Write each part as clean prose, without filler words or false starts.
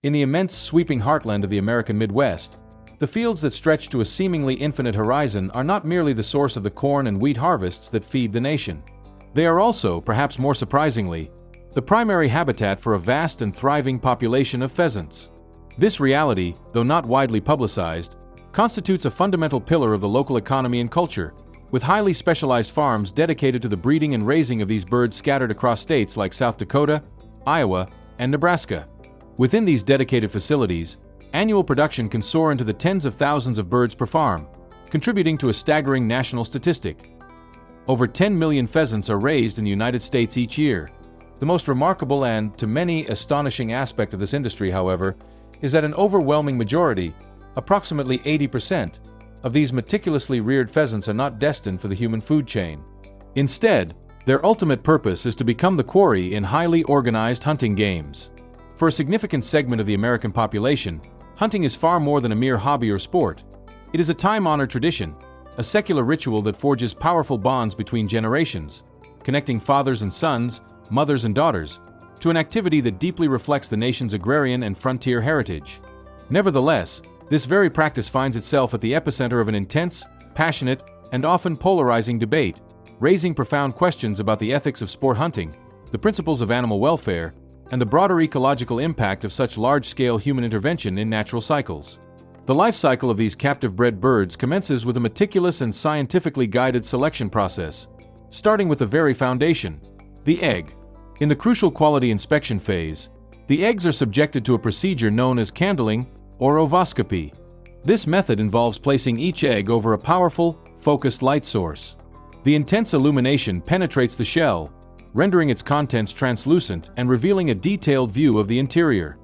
In the immense sweeping heartland of the American Midwest, the fields that stretch to a seemingly infinite horizon are not merely the source of the corn and wheat harvests that feed the nation. They are also, perhaps more surprisingly, the primary habitat for a vast and thriving population of pheasants. This reality, though not widely publicized, constitutes a fundamental pillar of the local economy and culture, with highly specialized farms dedicated to the breeding and raising of these birds scattered across states like South Dakota, Iowa, and Nebraska. Within these dedicated facilities, annual production can soar into the tens of thousands of birds per farm, contributing to a staggering national statistic. Over 10 million pheasants are raised in the United States each year. The most remarkable and, to many, astonishing aspect of this industry, however, is that an overwhelming majority, approximately 80%, of these meticulously reared pheasants are not destined for the human food chain. Instead, their ultimate purpose is to become the quarry in highly organized hunting games. For a significant segment of the American population, hunting is far more than a mere hobby or sport. It is a time-honored tradition, a secular ritual that forges powerful bonds between generations, connecting fathers and sons, mothers and daughters, to an activity that deeply reflects the nation's agrarian and frontier heritage. Nevertheless, this very practice finds itself at the epicenter of an intense, passionate, and often polarizing debate, raising profound questions about the ethics of sport hunting, the principles of animal welfare, and the broader ecological impact of such large-scale human intervention in natural cycles. The life cycle of these captive-bred birds commences with a meticulous and scientifically guided selection process, starting with the very foundation, the egg. In the crucial quality inspection phase, the eggs are subjected to a procedure known as candling, or ovoscopy. This method involves placing each egg over a powerful, focused light source. The intense illumination penetrates the shell, rendering its contents translucent and revealing a detailed view of the interior.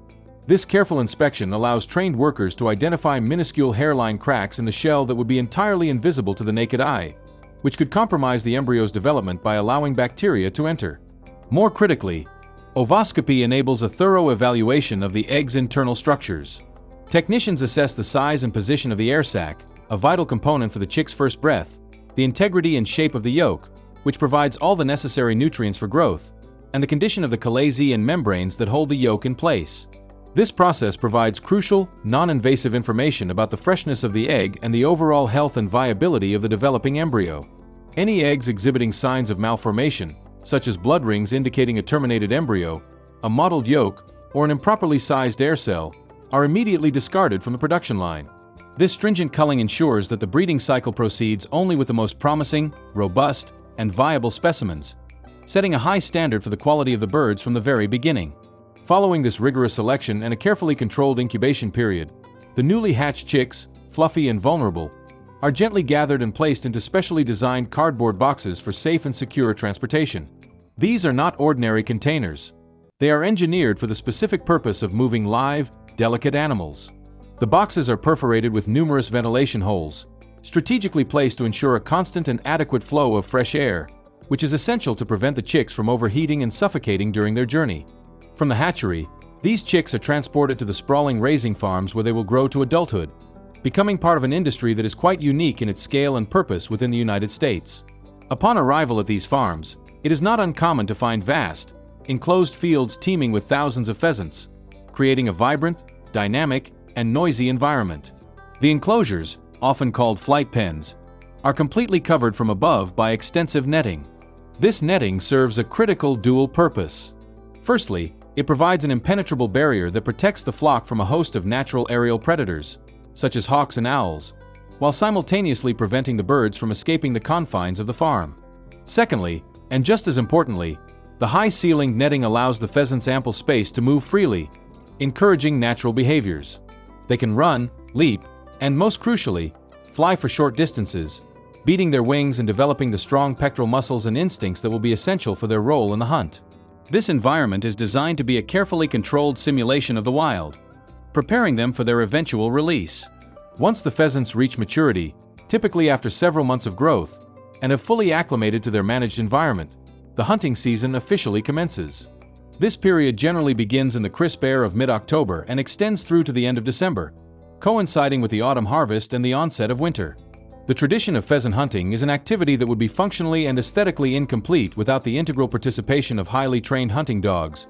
This careful inspection allows trained workers to identify minuscule hairline cracks in the shell that would be entirely invisible to the naked eye, which could compromise the embryo's development by allowing bacteria to enter. More critically, ovoscopy enables a thorough evaluation of the egg's internal structures. Technicians assess the size and position of the air sac, a vital component for the chick's first breath, the integrity and shape of the yolk, which provides all the necessary nutrients for growth, and the condition of the chalazae and membranes that hold the yolk in place. This process provides crucial, non-invasive information about the freshness of the egg and the overall health and viability of the developing embryo. Any eggs exhibiting signs of malformation, such as blood rings indicating a terminated embryo, a mottled yolk, or an improperly sized air cell, are immediately discarded from the production line. This stringent culling ensures that the breeding cycle proceeds only with the most promising, robust, and viable specimens, setting a high standard for the quality of the birds from the very beginning. Following this rigorous selection and a carefully controlled incubation period, the newly hatched chicks, fluffy and vulnerable, are gently gathered and placed into specially designed cardboard boxes for safe and secure transportation. These are not ordinary containers. They are engineered for the specific purpose of moving live, delicate animals. The boxes are perforated with numerous ventilation holes, strategically placed to ensure a constant and adequate flow of fresh air, which is essential to prevent the chicks from overheating and suffocating during their journey. From the hatchery, these chicks are transported to the sprawling raising farms where they will grow to adulthood, becoming part of an industry that is quite unique in its scale and purpose within the United States. Upon arrival at these farms, it is not uncommon to find vast, enclosed fields teeming with thousands of pheasants, creating a vibrant, dynamic, and noisy environment. The enclosures, often called flight pens, are completely covered from above by extensive netting. This netting serves a critical dual purpose. Firstly, it provides an impenetrable barrier that protects the flock from a host of natural aerial predators, such as hawks and owls, while simultaneously preventing the birds from escaping the confines of the farm. Secondly, and just as importantly, the high-ceilinged netting allows the pheasants ample space to move freely, encouraging natural behaviors. They can run, leap, and most crucially, fly for short distances, beating their wings and developing the strong pectoral muscles and instincts that will be essential for their role in the hunt. This environment is designed to be a carefully controlled simulation of the wild, preparing them for their eventual release. Once the pheasants reach maturity, typically after several months of growth, and have fully acclimated to their managed environment, the hunting season officially commences. This period generally begins in the crisp air of mid-October and extends through to the end of December, coinciding with the autumn harvest and the onset of winter. The tradition of pheasant hunting is an activity that would be functionally and aesthetically incomplete without the integral participation of highly trained hunting dogs,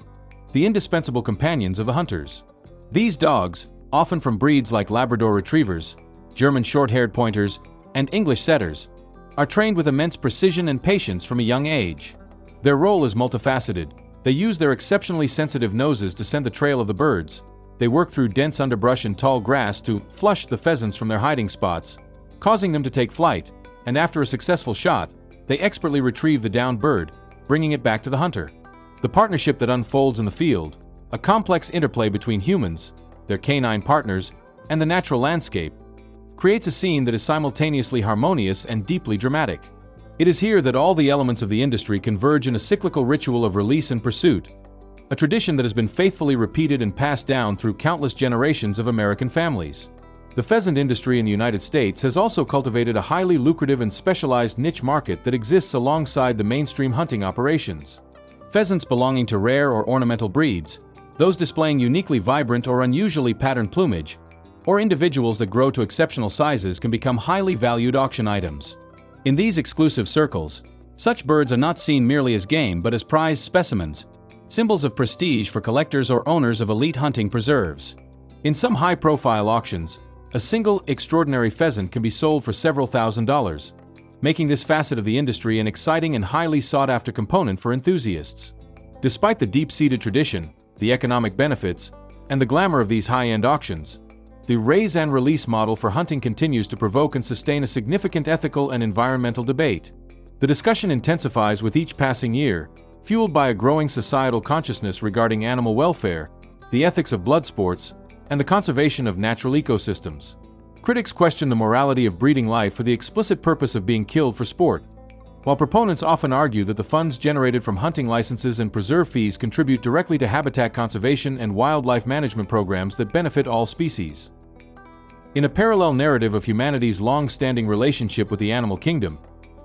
the indispensable companions of the hunters. These dogs, often from breeds like Labrador Retrievers, German Short-haired Pointers, and English Setters, are trained with immense precision and patience from a young age. Their role is multifaceted. They use their exceptionally sensitive noses to scent the trail of the birds. They work through dense underbrush and tall grass to flush the pheasants from their hiding spots, causing them to take flight, and after a successful shot, they expertly retrieve the downed bird, bringing it back to the hunter. The partnership that unfolds in the field, a complex interplay between humans, their canine partners, and the natural landscape, creates a scene that is simultaneously harmonious and deeply dramatic. It is here that all the elements of the industry converge in a cyclical ritual of release and pursuit, a tradition that has been faithfully repeated and passed down through countless generations of American families. The pheasant industry in the United States has also cultivated a highly lucrative and specialized niche market that exists alongside the mainstream hunting operations. Pheasants belonging to rare or ornamental breeds, those displaying uniquely vibrant or unusually patterned plumage, or individuals that grow to exceptional sizes can become highly valued auction items. In these exclusive circles, such birds are not seen merely as game but as prized specimens, symbols of prestige for collectors or owners of elite hunting preserves. In some high-profile auctions, a single extraordinary pheasant can be sold for several $1,000s, making this facet of the industry an exciting and highly sought-after component for enthusiasts. Despite the deep-seated tradition, the economic benefits, and the glamour of these high-end auctions, the raise and release model for hunting continues to provoke and sustain a significant ethical and environmental debate. The discussion intensifies with each passing year, fueled by a growing societal consciousness regarding animal welfare, the ethics of blood sports, and the conservation of natural ecosystems. Critics question the morality of breeding life for the explicit purpose of being killed for sport, while proponents often argue that the funds generated from hunting licenses and preserve fees contribute directly to habitat conservation and wildlife management programs that benefit all species. In a parallel narrative of humanity's long-standing relationship with the animal kingdom,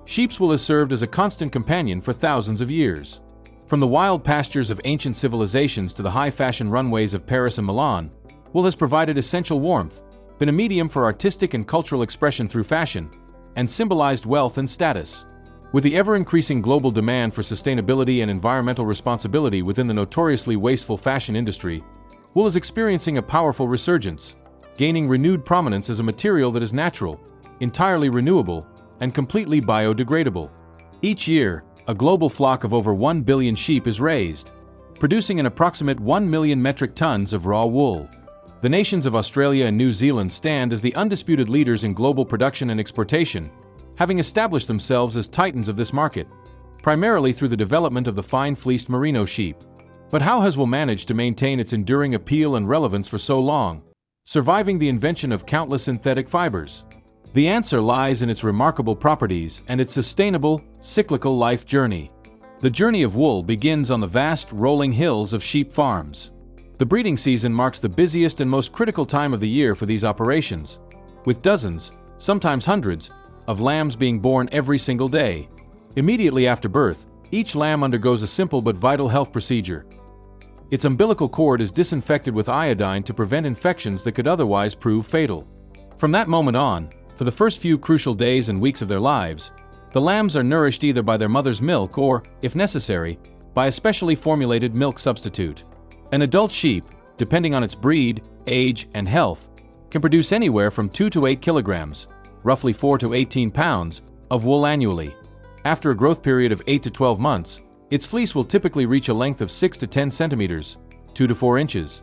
sheepswool has served as a constant companion for thousands of years. From the wild pastures of ancient civilizations to the high-fashion runways of Paris and Milan, wool has provided essential warmth, been a medium for artistic and cultural expression through fashion, and symbolized wealth and status. With the ever-increasing global demand for sustainability and environmental responsibility within the notoriously wasteful fashion industry, wool is experiencing a powerful resurgence, gaining renewed prominence as a material that is natural, entirely renewable, and completely biodegradable. Each year, a global flock of over 1 billion sheep is raised, producing an approximate 1 million metric tons of raw wool. The nations of Australia and New Zealand stand as the undisputed leaders in global production and exportation, having established themselves as titans of this market, primarily through the development of the fine-fleeced merino sheep. But how has wool managed to maintain its enduring appeal and relevance for so long, surviving the invention of countless synthetic fibers? The answer lies in its remarkable properties and its sustainable, cyclical life journey. The journey of wool begins on the vast, rolling hills of sheep farms. The breeding season marks the busiest and most critical time of the year for these operations, with dozens, sometimes hundreds, of lambs being born every single day. Immediately after birth, each lamb undergoes a simple but vital health procedure. Its umbilical cord is disinfected with iodine to prevent infections that could otherwise prove fatal. From that moment on, for the first few crucial days and weeks of their lives, the lambs are nourished either by their mother's milk or, if necessary, by a specially formulated milk substitute. An adult sheep, depending on its breed, age, and health, can produce anywhere from 2 to 8 kilograms, roughly 4 to 18 pounds, of wool annually. After a growth period of 8 to 12 months, its fleece will typically reach a length of 6 to 10 centimeters, 2 to 4 inches,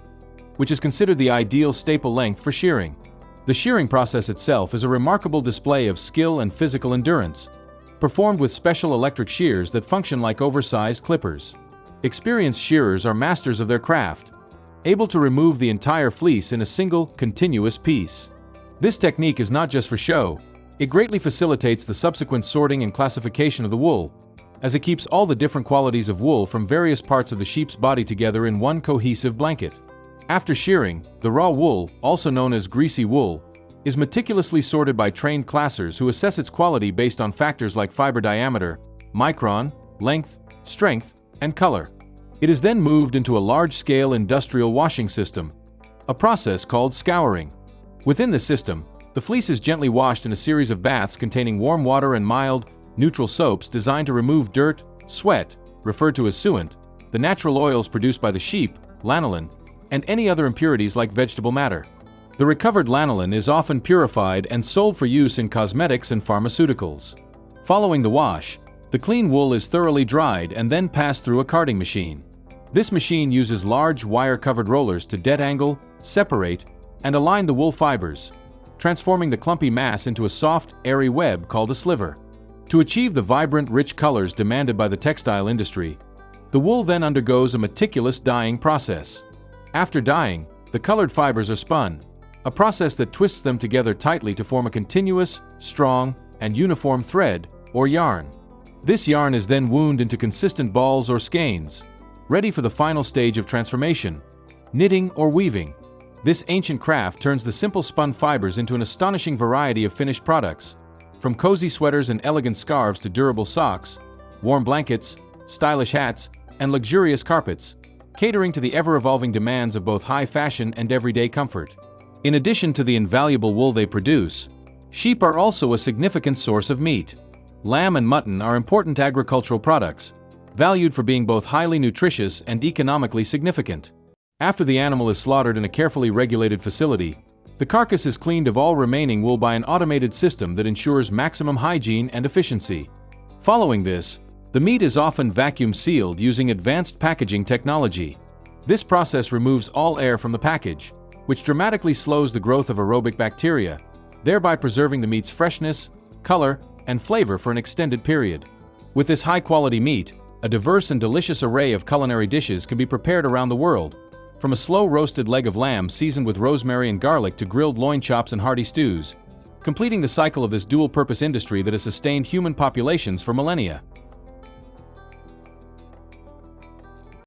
which is considered the ideal staple length for shearing. The shearing process itself is a remarkable display of skill and physical endurance, performed with special electric shears that function like oversized clippers. Experienced shearers are masters of their craft, able to remove the entire fleece in a single, continuous piece. This technique is not just for show, it greatly facilitates the subsequent sorting and classification of the wool, as it keeps all the different qualities of wool from various parts of the sheep's body together in one cohesive blanket. After shearing, the raw wool, also known as greasy wool, is meticulously sorted by trained classers who assess its quality based on factors like fiber diameter, micron, length, strength, and color. It is then moved into a large-scale industrial washing system, a process called scouring. Within the system, the fleece is gently washed in a series of baths containing warm water and mild, neutral soaps designed to remove dirt, sweat, referred to as suant, the natural oils produced by the sheep, lanolin, and any other impurities like vegetable matter. The recovered lanolin is often purified and sold for use in cosmetics and pharmaceuticals. Following the wash, the clean wool is thoroughly dried and then passed through a carding machine. This machine uses large wire-covered rollers to detangle, separate, and align the wool fibers, transforming the clumpy mass into a soft, airy web called a sliver. To achieve the vibrant, rich colors demanded by the textile industry, the wool then undergoes a meticulous dyeing process. After dyeing, the colored fibers are spun, a process that twists them together tightly to form a continuous, strong, and uniform thread, or yarn. This yarn is then wound into consistent balls or skeins, ready for the final stage of transformation, knitting or weaving. This ancient craft turns the simple spun fibers into an astonishing variety of finished products, from cozy sweaters and elegant scarves to durable socks, warm blankets, stylish hats, and luxurious carpets, catering to the ever-evolving demands of both high fashion and everyday comfort. In addition to the invaluable wool they produce, sheep are also a significant source of meat. Lamb and mutton are important agricultural products, valued for being both highly nutritious and economically significant. After the animal is slaughtered in a carefully regulated facility, the carcass is cleaned of all remaining wool by an automated system that ensures maximum hygiene and efficiency. Following this, the meat is often vacuum sealed using advanced packaging technology. This process removes all air from the package, which dramatically slows the growth of aerobic bacteria, thereby preserving the meat's freshness, color, and flavor for an extended period. With this high-quality meat, a diverse and delicious array of culinary dishes can be prepared around the world, from a slow-roasted leg of lamb seasoned with rosemary and garlic to grilled loin chops and hearty stews, completing the cycle of this dual-purpose industry that has sustained human populations for millennia.